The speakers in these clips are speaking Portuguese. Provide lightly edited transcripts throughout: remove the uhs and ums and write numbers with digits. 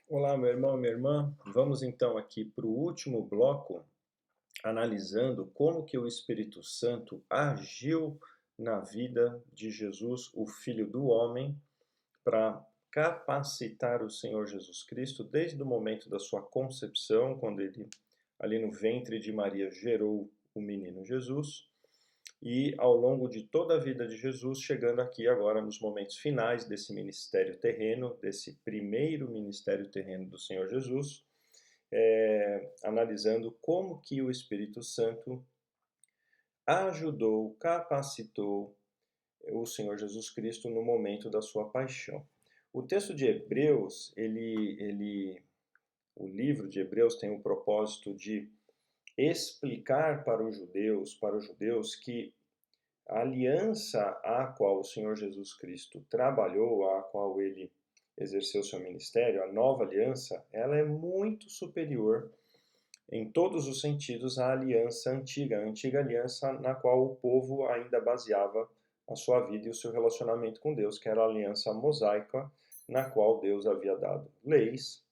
Olá, meu irmão, minha irmã. Vamos então aqui para o último bloco, analisando como que o Espírito Santo agiu na vida de Jesus, o Filho do Homem, para capacitar o Senhor Jesus Cristo desde o momento da sua concepção, quando ele ali no ventre de Maria gerou o menino Jesus, e ao longo de toda a vida de Jesus, chegando aqui agora nos momentos finais desse ministério terreno, desse primeiro ministério terreno do Senhor Jesus, analisando como que o Espírito Santo ajudou, capacitou o Senhor Jesus Cristo no momento da sua paixão. O texto de Hebreus, o livro de Hebreus tem o propósito de explicar para os judeus que a aliança a qual o Senhor Jesus Cristo trabalhou, a qual ele exerceu seu ministério, a nova aliança, ela é muito superior em todos os sentidos à aliança antiga, a antiga aliança na qual o povo ainda baseava a sua vida e o seu relacionamento com Deus, que era a aliança mosaica, na qual Deus havia dado leis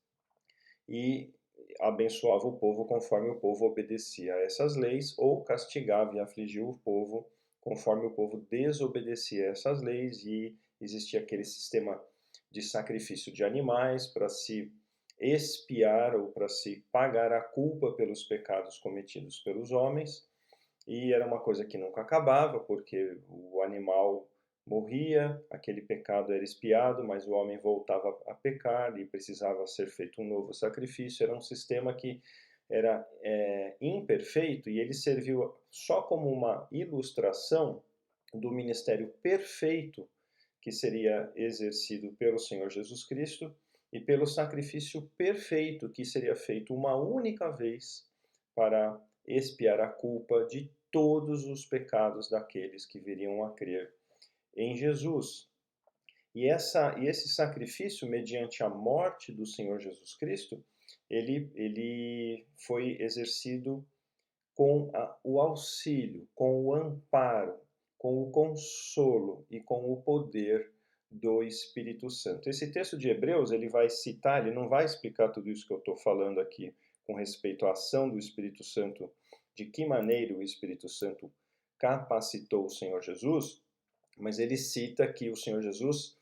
e abençoava o povo conforme o povo obedecia a essas leis, ou castigava e afligia o povo conforme o povo desobedecia a essas leis, e existia aquele sistema de sacrifício de animais para se expiar ou para se pagar a culpa pelos pecados cometidos pelos homens, e era uma coisa que nunca acabava, porque o animal morria, aquele pecado era expiado, mas o homem voltava a pecar e precisava ser feito um novo sacrifício. Era um sistema que era imperfeito, e ele serviu só como uma ilustração do ministério perfeito que seria exercido pelo Senhor Jesus Cristo e pelo sacrifício perfeito que seria feito uma única vez para expiar a culpa de todos os pecados daqueles que viriam a crer em Jesus. E esse sacrifício, mediante a morte do Senhor Jesus Cristo, ele foi exercido com o auxílio, com o amparo, com o consolo e com o poder do Espírito Santo. Esse texto de Hebreus, ele vai citar, ele não vai explicar tudo isso que eu estou falando aqui com respeito à ação do Espírito Santo, de que maneira o Espírito Santo capacitou o Senhor Jesus, mas ele cita que o Senhor Jesus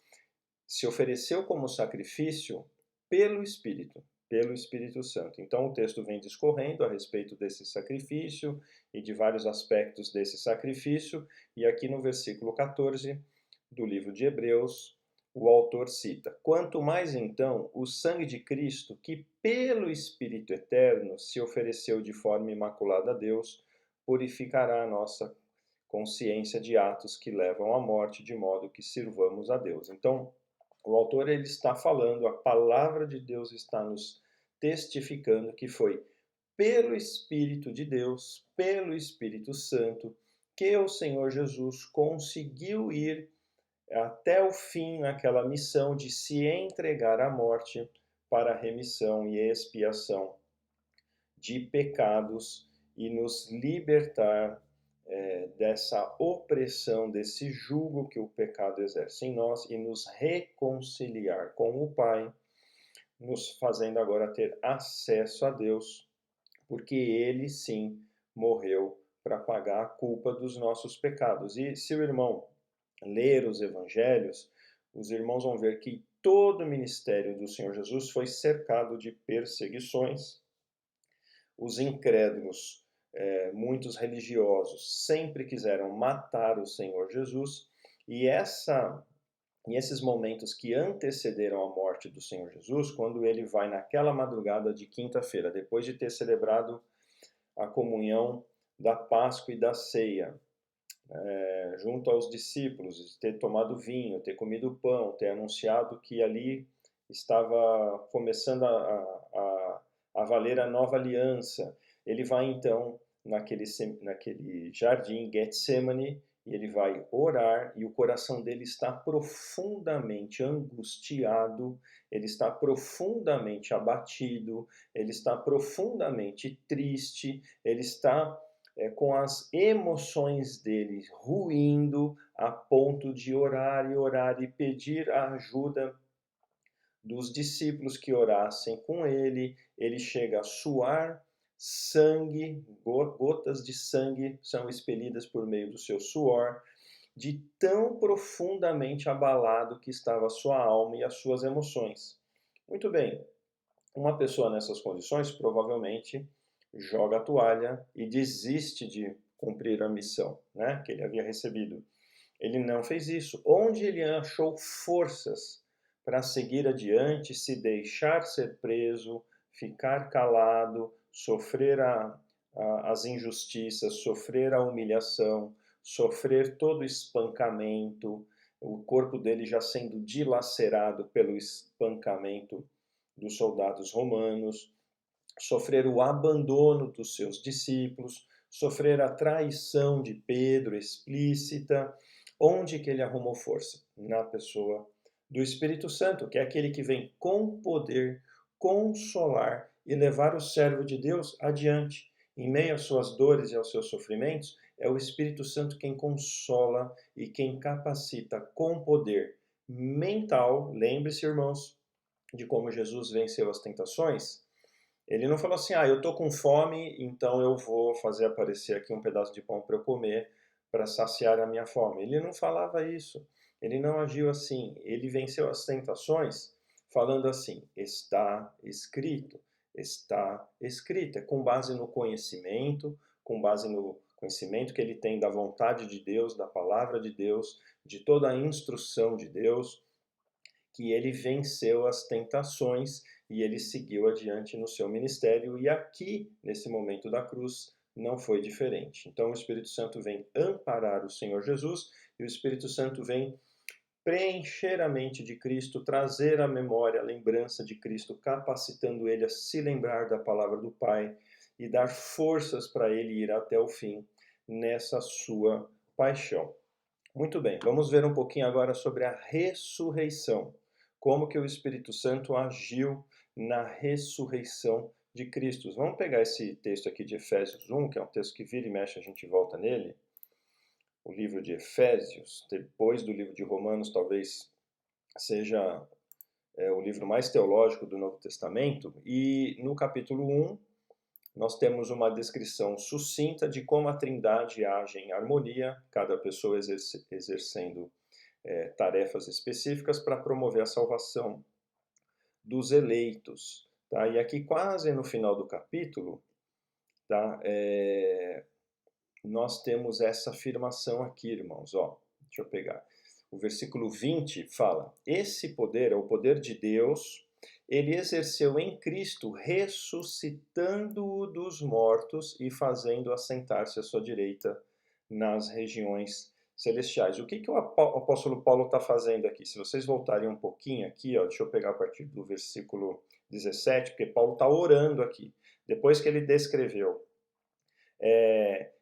se ofereceu como sacrifício pelo Espírito Santo. Então o texto vem discorrendo a respeito desse sacrifício e de vários aspectos desse sacrifício, e aqui no versículo 14 do livro de Hebreus, o autor cita: quanto mais então o sangue de Cristo, que pelo Espírito eterno se ofereceu de forma imaculada a Deus, purificará a nossa consciência de atos que levam à morte, de modo que sirvamos a Deus. Então, o autor ele está falando, a palavra de Deus está nos testificando que foi pelo Espírito de Deus, pelo Espírito Santo, que o Senhor Jesus conseguiu ir até o fim naquela missão de se entregar à morte para a remissão e expiação de pecados e nos libertar dessa opressão, desse jugo que o pecado exerce em nós, e nos reconciliar com o Pai, nos fazendo agora ter acesso a Deus, porque Ele sim morreu para pagar a culpa dos nossos pecados. E se o irmão ler os evangelhos, os irmãos vão ver que todo o ministério do Senhor Jesus foi cercado de perseguições. Os incrédulos, muitos religiosos, sempre quiseram matar o Senhor Jesus, e esses momentos que antecederam a morte do Senhor Jesus, quando ele vai naquela madrugada de quinta-feira, depois de ter celebrado a comunhão da Páscoa e da ceia, junto aos discípulos, de ter tomado vinho, ter comido pão, ter anunciado que ali estava começando a valer a nova aliança. Ele vai então naquele jardim Getsemane, e ele vai orar, e o coração dele está profundamente angustiado, ele está profundamente abatido, ele está profundamente triste, ele está com as emoções dele ruindo a ponto de orar e orar e pedir a ajuda dos discípulos que orassem com ele, ele chega a suar sangue, gotas de sangue são expelidas por meio do seu suor, de tão profundamente abalado que estava a sua alma e as suas emoções. Muito bem, uma pessoa nessas condições provavelmente joga a toalha e desiste de cumprir a missão, né, que ele havia recebido. Ele não fez isso. Onde ele achou forças para seguir adiante, se deixar ser preso, ficar calado, sofrer as injustiças, sofrer a humilhação, sofrer todo o espancamento, o corpo dele já sendo dilacerado pelo espancamento dos soldados romanos, sofrer o abandono dos seus discípulos, sofrer a traição de Pedro explícita. Onde que ele arrumou força? Na pessoa do Espírito Santo, que é aquele que vem com poder consolar e levar o servo de Deus adiante. Em meio às suas dores e aos seus sofrimentos, é o Espírito Santo quem consola e quem capacita com poder mental. Lembre-se, irmãos, de como Jesus venceu as tentações. Ele não falou assim, eu estou com fome, então eu vou fazer aparecer aqui um pedaço de pão para eu comer, para saciar a minha fome. Ele não falava isso. Ele não agiu assim. Ele venceu as tentações falando assim, está escrito, está escrito. É com base no conhecimento, com base no conhecimento que ele tem da vontade de Deus, da palavra de Deus, de toda a instrução de Deus, que ele venceu as tentações e ele seguiu adiante no seu ministério. E aqui, nesse momento da cruz, não foi diferente. Então o Espírito Santo vem amparar o Senhor Jesus e o Espírito Santo vem preencher a mente de Cristo, trazer à memória a lembrança de Cristo, capacitando ele a se lembrar da palavra do Pai e dar forças para ele ir até o fim nessa sua paixão. Muito bem, vamos ver um pouquinho agora sobre a ressurreição. Como que o Espírito Santo agiu na ressurreição de Cristo. Vamos pegar esse texto aqui de Efésios 1, que é um texto que vira e mexe, a gente volta nele. O livro de Efésios, depois do livro de Romanos, talvez seja o livro mais teológico do Novo Testamento. E no capítulo 1, nós temos uma descrição sucinta de como a Trindade age em harmonia, cada pessoa exercendo tarefas específicas para promover a salvação dos eleitos. Tá? E aqui, quase no final do capítulo, tá? Nós temos essa afirmação aqui, irmãos. Ó, deixa eu pegar. O versículo 20 fala: esse poder é o poder de Deus. Ele exerceu em Cristo, ressuscitando-o dos mortos e fazendo assentar-se à sua direita nas regiões celestiais. O que o apóstolo Paulo está fazendo aqui? Se vocês voltarem um pouquinho aqui, ó, deixa eu pegar a partir do versículo 17, porque Paulo está orando aqui. Depois que ele descreveu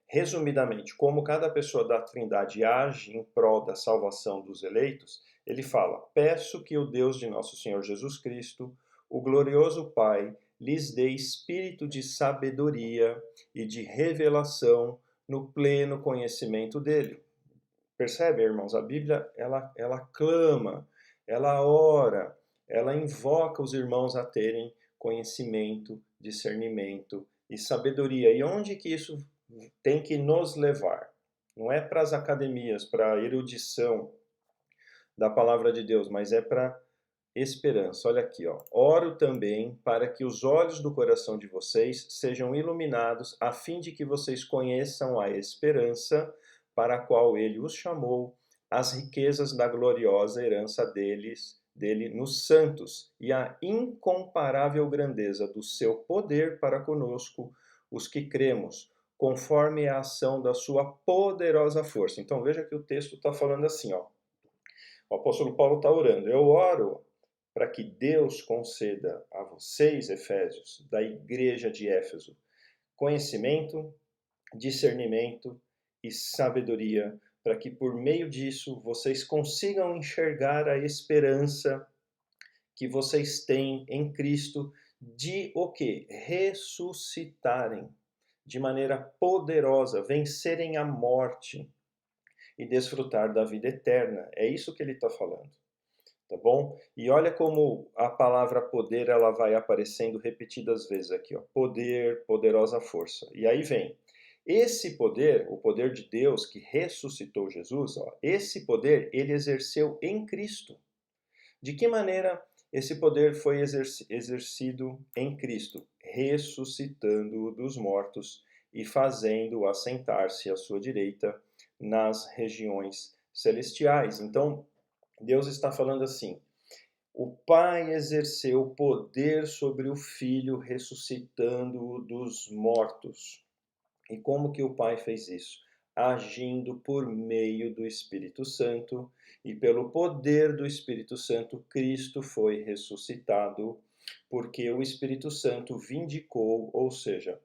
resumidamente como cada pessoa da Trindade age em prol da salvação dos eleitos, ele fala: peço que o Deus de nosso Senhor Jesus Cristo, o glorioso Pai, lhes dê espírito de sabedoria e de revelação no pleno conhecimento dele. Percebe, irmãos? A Bíblia, ela clama, ela ora, ela invoca os irmãos a terem conhecimento, discernimento e sabedoria. E onde que isso tem que nos levar? Não é para as academias, para a erudição da palavra de Deus, mas é para esperança. Olha aqui, ó. Oro também para que os olhos do coração de vocês sejam iluminados, a fim de que vocês conheçam a esperança para a qual ele os chamou, as riquezas da gloriosa herança dele nos santos, e a incomparável grandeza do seu poder para conosco, os que cremos, conforme a ação da sua poderosa força. Então veja que o texto está falando assim, ó. O apóstolo Paulo está orando. Eu oro para que Deus conceda a vocês, Efésios, da igreja de Éfeso, conhecimento, discernimento e sabedoria, para que por meio disso vocês consigam enxergar a esperança que vocês têm em Cristo de o quê? Ressuscitarem de maneira poderosa, vencerem a morte e desfrutar da vida eterna. É isso que ele está falando. tá bom? E olha como a palavra poder ela vai aparecendo repetidas vezes aqui, ó. Poder, poderosa força. E aí vem esse poder, o poder de Deus que ressuscitou Jesus, ó, esse poder ele exerceu em Cristo. De que maneira esse poder foi exercido em Cristo? Ressuscitando-o dos mortos e fazendo-o assentar-se à sua direita nas regiões celestiais. Então, Deus está falando assim: o Pai exerceu poder sobre o Filho, ressuscitando-o dos mortos. E como que o Pai fez isso? Agindo por meio do Espírito Santo, e pelo poder do Espírito Santo, Cristo foi ressuscitado, porque o Espírito Santo vindicou, ou seja,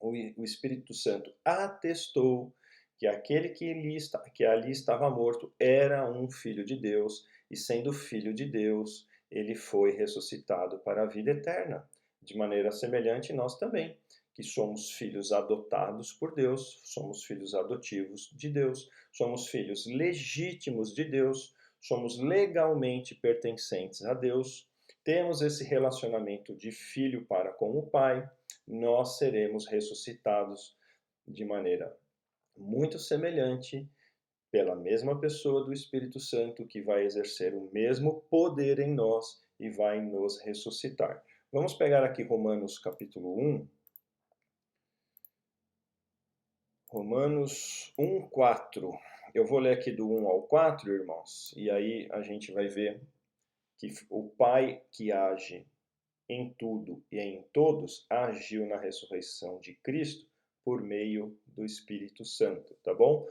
o Espírito Santo atestou que aquele que ali estava morto era um filho de Deus, e sendo filho de Deus, ele foi ressuscitado para a vida eterna. De maneira semelhante, nós também, que somos filhos adotados por Deus, somos filhos adotivos de Deus, somos filhos legítimos de Deus, somos legalmente pertencentes a Deus, temos esse relacionamento de filho para com o Pai, nós seremos ressuscitados de maneira muito semelhante pela mesma pessoa do Espírito Santo que vai exercer o mesmo poder em nós e vai nos ressuscitar. Vamos pegar aqui Romanos capítulo 1. Romanos 1, 4. Eu vou ler aqui do 1 ao 4, irmãos, e aí a gente vai ver que o Pai que age em tudo e em todos, agiu na ressurreição de Cristo por meio do Espírito Santo, tá bom?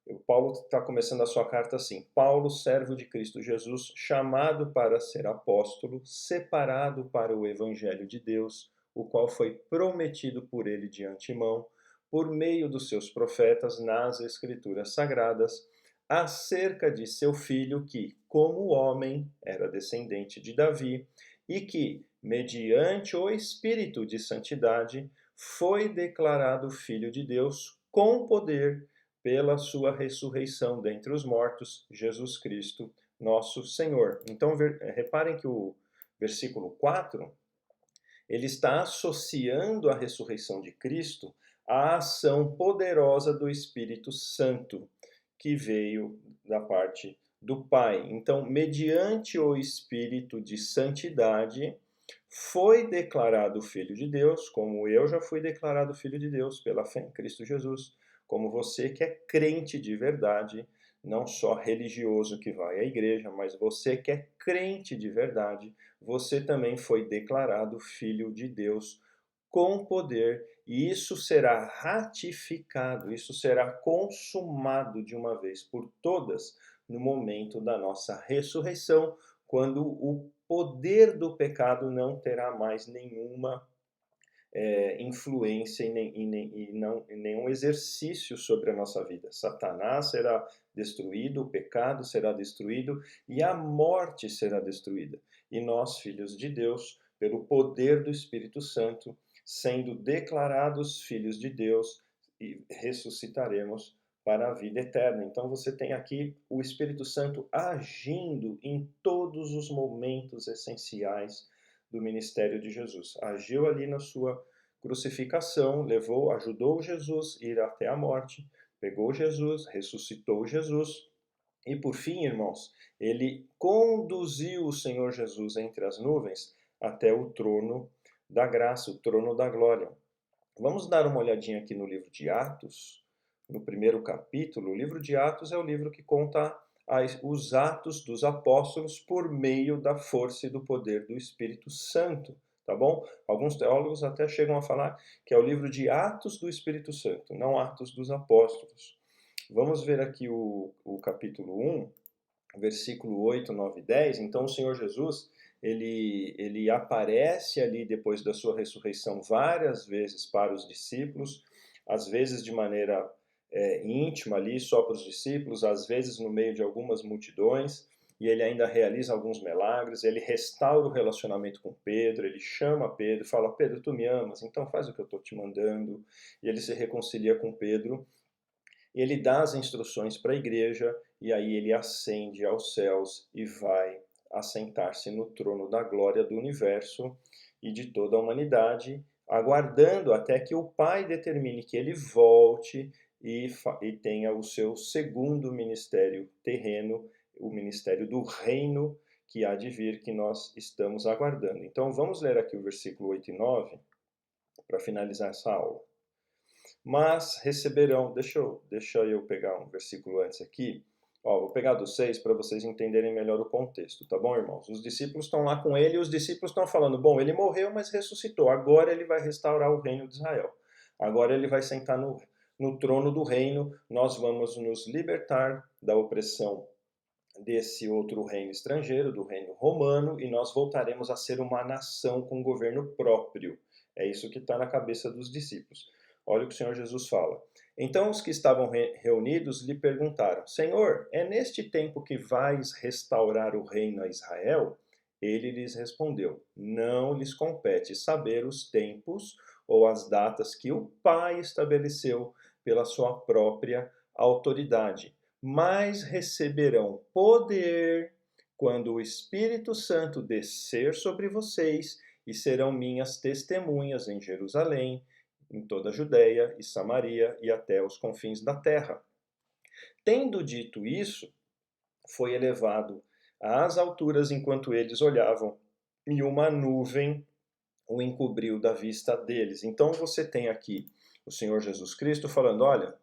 O Paulo está começando a sua carta assim: Paulo, servo de Cristo Jesus, chamado para ser apóstolo, separado para o evangelho de Deus, o qual foi prometido por ele de antemão, por meio dos seus profetas nas Escrituras Sagradas, acerca de seu filho que, como homem, era descendente de Davi, e que, mediante o Espírito de santidade, foi declarado Filho de Deus com poder pela sua ressurreição dentre os mortos, Jesus Cristo, nosso Senhor. Então, reparem que o versículo 4, ele está associando a ressurreição de Cristo à ação poderosa do Espírito Santo, que veio da parte do Pai. Então, mediante o Espírito de santidade, foi declarado Filho de Deus, como eu já fui declarado Filho de Deus pela fé em Cristo Jesus, como você que é crente de verdade, não só religioso que vai à igreja, mas você que é crente de verdade, você também foi declarado Filho de Deus com poder, e isso será ratificado, isso será consumado de uma vez por todas no momento da nossa ressurreição, quando o poder do pecado não terá mais nenhuma influência e nenhum exercício sobre a nossa vida. Satanás será destruído, o pecado será destruído e a morte será destruída. E nós, filhos de Deus, pelo poder do Espírito Santo, sendo declarados filhos de Deus, ressuscitaremos para a vida eterna. Então você tem aqui o Espírito Santo agindo em todos os momentos essenciais do ministério de Jesus. Agiu ali na sua crucificação, ajudou Jesus a ir até a morte, pegou Jesus, ressuscitou Jesus e por fim, irmãos, ele conduziu o Senhor Jesus entre as nuvens até o trono da graça, o trono da glória. Vamos dar uma olhadinha aqui no livro de Atos, no primeiro capítulo. O livro de Atos é o livro que conta os atos dos apóstolos por meio da força e do poder do Espírito Santo, tá bom? Alguns teólogos até chegam a falar que é o livro de Atos do Espírito Santo, não Atos dos Apóstolos. Vamos ver aqui o capítulo 1, versículo 8, 9 e 10. Então o Senhor Jesus, ele aparece ali depois da sua ressurreição várias vezes para os discípulos, às vezes de maneira íntima ali, só para os discípulos, às vezes no meio de algumas multidões, e ele ainda realiza alguns milagres, ele restaura o relacionamento com Pedro, ele chama Pedro, fala: Pedro, tu me amas, então faz o que eu estou te mandando, e ele se reconcilia com Pedro, ele dá as instruções para a igreja, e aí ele ascende aos céus e vai assentar-se no trono da glória do universo e de toda a humanidade, aguardando até que o Pai determine que ele volte e tenha o seu segundo ministério terreno, o ministério do reino que há de vir, que nós estamos aguardando. Então vamos ler aqui o versículo 8 e 9 para finalizar essa aula. Mas receberão, deixa eu pegar um versículo antes aqui. Vou pegar do 6 para vocês entenderem melhor o contexto, tá bom, irmãos? Os discípulos estão lá com ele e os discípulos estão falando, bom, ele morreu, mas ressuscitou, agora ele vai restaurar o reino de Israel. Agora ele vai sentar no trono do reino, nós vamos nos libertar da opressão desse outro reino estrangeiro, do reino romano, e nós voltaremos a ser uma nação com governo próprio. É isso que está na cabeça dos discípulos. Olha o que o Senhor Jesus fala. Então os que estavam reunidos lhe perguntaram, Senhor, é neste tempo que vais restaurar o reino a Israel? Ele lhes respondeu, não lhes compete saber os tempos ou as datas que o Pai estabeleceu pela sua própria autoridade, mas receberão poder quando o Espírito Santo descer sobre vocês e serão minhas testemunhas em Jerusalém, em toda a Judéia e Samaria e até os confins da terra. Tendo dito isso, foi elevado às alturas enquanto eles olhavam, e uma nuvem o encobriu da vista deles. Então você tem aqui o Senhor Jesus Cristo falando, olha,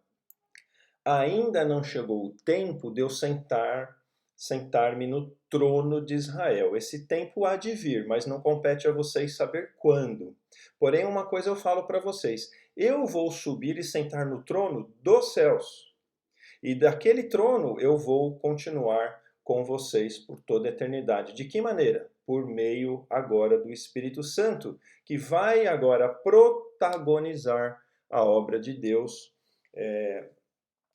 ainda não chegou o tempo de eu sentar-me no trono de Israel. Esse tempo há de vir, mas não compete a vocês saber quando. Porém, uma coisa eu falo para vocês: eu vou subir e sentar no trono dos céus. E daquele trono eu vou continuar com vocês por toda a eternidade. De que maneira? Por meio agora do Espírito Santo, que vai agora protagonizar a obra de Deus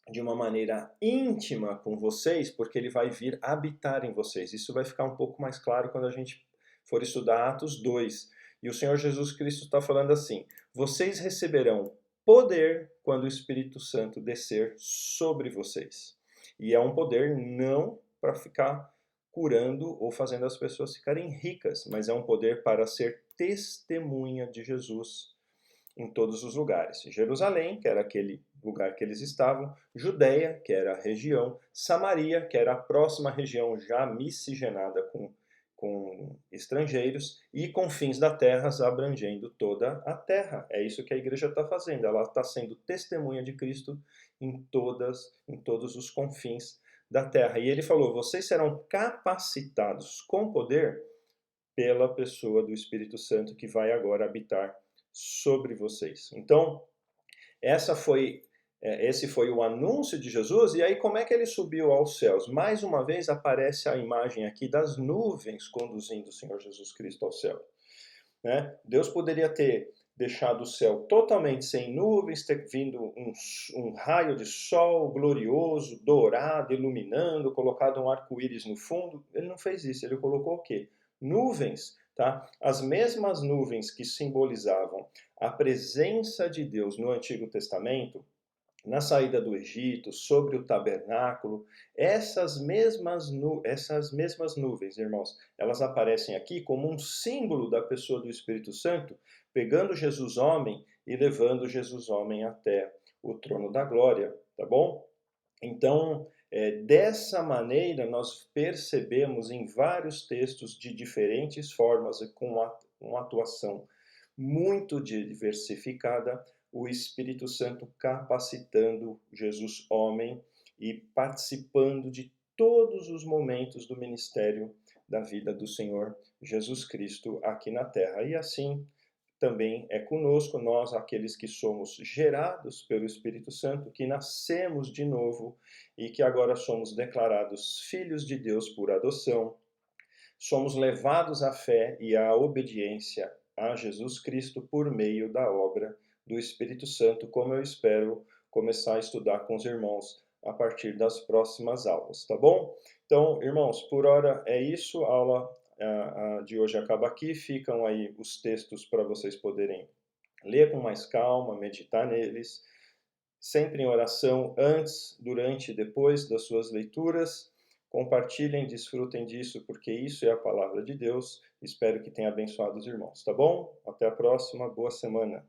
de uma maneira íntima com vocês, porque ele vai vir habitar em vocês. Isso vai ficar um pouco mais claro quando a gente for estudar Atos 2. E o Senhor Jesus Cristo está falando assim: vocês receberão poder quando o Espírito Santo descer sobre vocês. E é um poder não para ficar curando ou fazendo as pessoas ficarem ricas, mas é um poder para ser testemunha de Jesus em todos os lugares. Jerusalém, que era aquele lugar que eles estavam, Judéia, que era a região, Samaria, que era a próxima região já miscigenada com estrangeiros, e confins da terra, abrangendo toda a terra. É isso que a igreja está fazendo, ela está sendo testemunha de Cristo em todos os confins da terra. E ele falou, vocês serão capacitados com poder pela pessoa do Espírito Santo que vai agora habitar sobre vocês. Então, esse foi o anúncio de Jesus, e aí como é que ele subiu aos céus? Mais uma vez aparece a imagem aqui das nuvens conduzindo o Senhor Jesus Cristo ao céu. Né? Deus poderia ter deixado o céu totalmente sem nuvens, ter vindo um raio de sol glorioso, dourado, iluminando, colocado um arco-íris no fundo. Ele não fez isso, ele colocou o quê? Nuvens, tá? As mesmas nuvens que simbolizavam a presença de Deus no Antigo Testamento, na saída do Egito, sobre o tabernáculo, essas mesmas nuvens, irmãos, elas aparecem aqui como um símbolo da pessoa do Espírito Santo, pegando Jesus homem e levando Jesus homem até o trono da glória, tá bom? Então, dessa maneira, nós percebemos em vários textos de diferentes formas e com uma atuação muito diversificada, o Espírito Santo capacitando Jesus homem e participando de todos os momentos do ministério da vida do Senhor Jesus Cristo aqui na terra. E assim também é conosco, nós, aqueles que somos gerados pelo Espírito Santo, que nascemos de novo e que agora somos declarados filhos de Deus por adoção, somos levados à fé e à obediência a Jesus Cristo por meio da obra do Espírito Santo, como eu espero começar a estudar com os irmãos a partir das próximas aulas, tá bom? Então, irmãos, por hora é isso, a aula de hoje acaba aqui, ficam aí os textos para vocês poderem ler com mais calma, meditar neles, sempre em oração, antes, durante e depois das suas leituras, Compartilhem, desfrutem disso, porque isso é a palavra de Deus. Espero que tenha abençoado os irmãos, tá bom? Até a próxima, boa semana.